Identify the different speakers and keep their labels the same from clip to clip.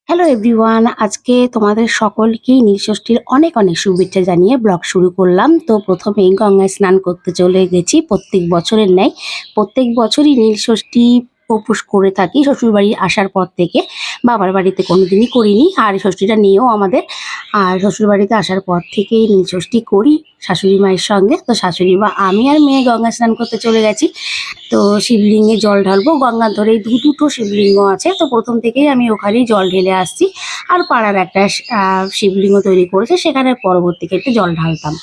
Speaker 1: Hello everyone, আজকে তোমাদের সকলকেই নীলষষ্ঠীর অনেক অনেক শুভেচ্ছা জানিয়ে ব্লগ শুরু করলাম। তো প্রথমেই গঙ্গায় স্নান করতে চলে গেছি প্রত্যেক বছরের ন্যায়। প্রত্যেক বছরই নীলষষ্ঠী উপোস করে থাকি শ্বশুরবাড়ি আসার পর থেকে। বাবার বাড়িতে কোনোদিনই করিনি, আর এই ষষ্ঠীটা নিয়েও আমাদের। আর শ্বশুরবাড়িতে আসার পর থেকেই নীলষষ্ঠী করি শাশুড়ি মায়ের সঙ্গে। তো শাশুড়ি মা, আমি আর মেয়ে গঙ্গা স্নান করতে চলে গেছি। তো শিবলিঙ্গে জল ঢালবো, গঙ্গার ধারেই দুটো শিবলিঙ্গ আছে। তো প্রথম থেকেই আমি ওখানেই জল ঢেলে আসছি। আর পাড়ার একটা শিবলিঙ্গ তৈরি করেছে, সেখানে পরবর্তী ক্ষেত্রে জল ঢালতাম।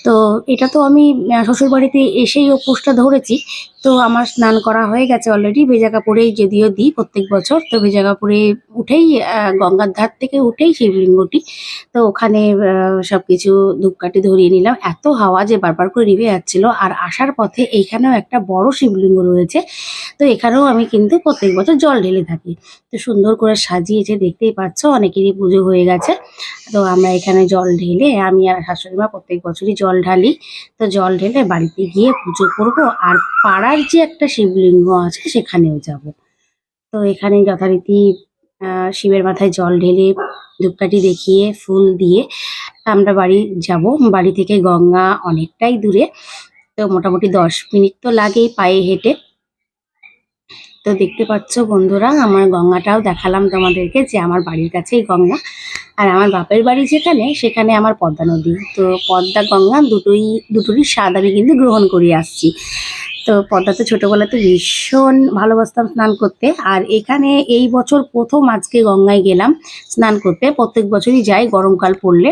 Speaker 1: তো এটা তো আমি শ্বশুরবাড়িতে এসেই উপোসটা ধরেছি। তো আমার স্নান করা হয়ে গেছে অলরেডি, ভেজা কাপড়েই যদিও দিই প্রত্যেক বছর। তো ভেজা কাপড়ে উঠেই গঙ্গার ধার থেকে উঠেই শিবলিঙ্গটি, তো ওখানে সবকিছু ধূপকাঠি ধরিয়ে নিলাম। এত হাওয়া যে বারবার করে নিভে যাচ্ছিল। আর আসার পথে এইখানেও একটা বড় শিবলিঙ্গ রয়েছে। তো এখানেও আমি কিন্তু প্রত্যেক বছর জল ঢেলে থাকি। তো সুন্দর করে সাজিয়েছে, দেখতেই পাচ্ছ, অনেকেরই পুজো হয়ে গেছে। তো আমরা এখানে জল ঢেলে, আমি আর শাশুড়ি মা প্রত্যেক বছরই জল ঢালি। তো জল ঢেলে বাড়িতে গিয়ে পুজো করব, আর পাড়ার যে একটা শিবলিঙ্গ আছে সেখানেও যাব। তো এখানে যথারীতি শিবের মাথায় জল ঢেলে ধূপকাঠি দেখিয়ে ফুল দিয়ে আমরা বাড়ি যাব। বাড়ি থেকে গঙ্গা অনেকটাই দূরে, তো মোটামুটি 10 মিনিট তো লাগেই পায়ে হেঁটে। তো দেখতে পাচ্ছ বন্ধুরা, আমার গঙ্গাটাও দেখালাম তোমাদেরকে যে আমার বাড়ির কাছেই গঙ্গা। আর আমার বাপের বাড়ি যেখানে, সেখানে আমার পদ্মা নদী। তো পদ্মা গঙ্গা দুটোরই স্বাদ আমি কিন্তু গ্রহণ করে আসছি। তো পদ্মাতে ছোটবেলাতে ভীষণ ভালোবাসতাম স্নান করতে। আর এখানে এই বছর প্রথম আজকে গঙ্গায় গেলাম স্নান করতে। প্রত্যেক বছরই যাই গরমকাল পড়লে,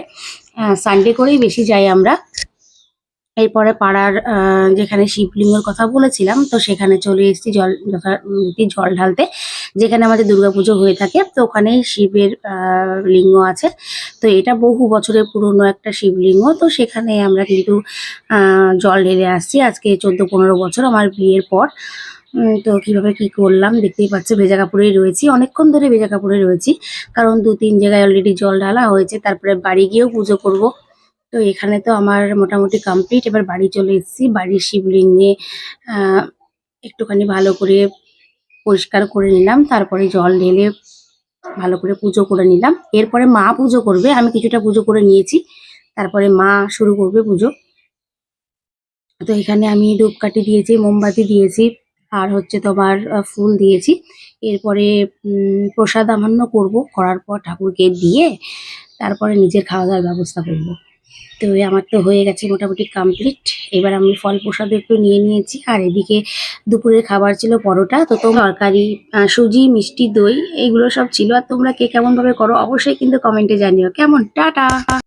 Speaker 1: সানডে করেই বেশি যাই আমরা। এরপরে পাড়ার যেখানে শিবলিঙ্গের কথা বলেছিলাম, তো সেখানে চলে এসেছি যথারীতি জল ঢালতে। যেখানে আমাদের দুর্গাপুজো হয়ে থাকে, তো ওখানেই শিবের লিঙ্গ আছে। তো এটা বহু বছরের পুরনো একটা শিবলিঙ্গ। তো সেখানে আমরা কিন্তু জল ঢেলে আসছি আজকে 14-15 বছর আমার বিয়ের পর। তো কিভাবে কি করলাম দেখতেই পাচ্ছ, ভেজা কাপড়েই রয়েছি, অনেকক্ষণ ধরে ভেজা কাপড়ে রয়েছি। কারণ 2-3 জায়গায় অলরেডি জল ঢালা হয়েছে, তারপরে বাড়ি গিয়েও পুজো করব। তো এখানে তো আমার মোটামুটি কমপ্লিট। এবার বাড়ি চলে এসেছি। বাড়ির শিবলিঙ্গে আহ একটুখানি ভালো করে পরিষ্কার করে নিলাম, তারপরে জল ঢেলে ভালো করে পুজো করে নিলাম। এরপরে মা পুজো করবে, আমি কিছুটা পুজো করে নিয়েছি, তারপরে মা শুরু করবে পুজো। তো এখানে আমি ধূপকাঠি দিয়েছি, মোমবাতি দিয়েছি, আর হচ্ছে তোমার ফুল দিয়েছি। এরপরে প্রসাদ আমান্য করব, করার পর ঠাকুরকে দিয়ে তারপরে নিজের খাওয়া দাওয়ার ব্যবস্থা করব। তো আমার তো হয়ে গেছে মোটামুটি কমপ্লিট। এবার আমি ফল প্রসাদ একটু নিয়ে নিয়েছি। আর এদিকে দুপুরের খাবার ছিল পরোটা, তো তরকারি, সুজি, মিষ্টি, দই, এইগুলো সব ছিল। আর তোমরা কে কেমন ভাবে করো অবশ্যই কিন্তু কমেন্টে জানিও। কেমন, টাটা।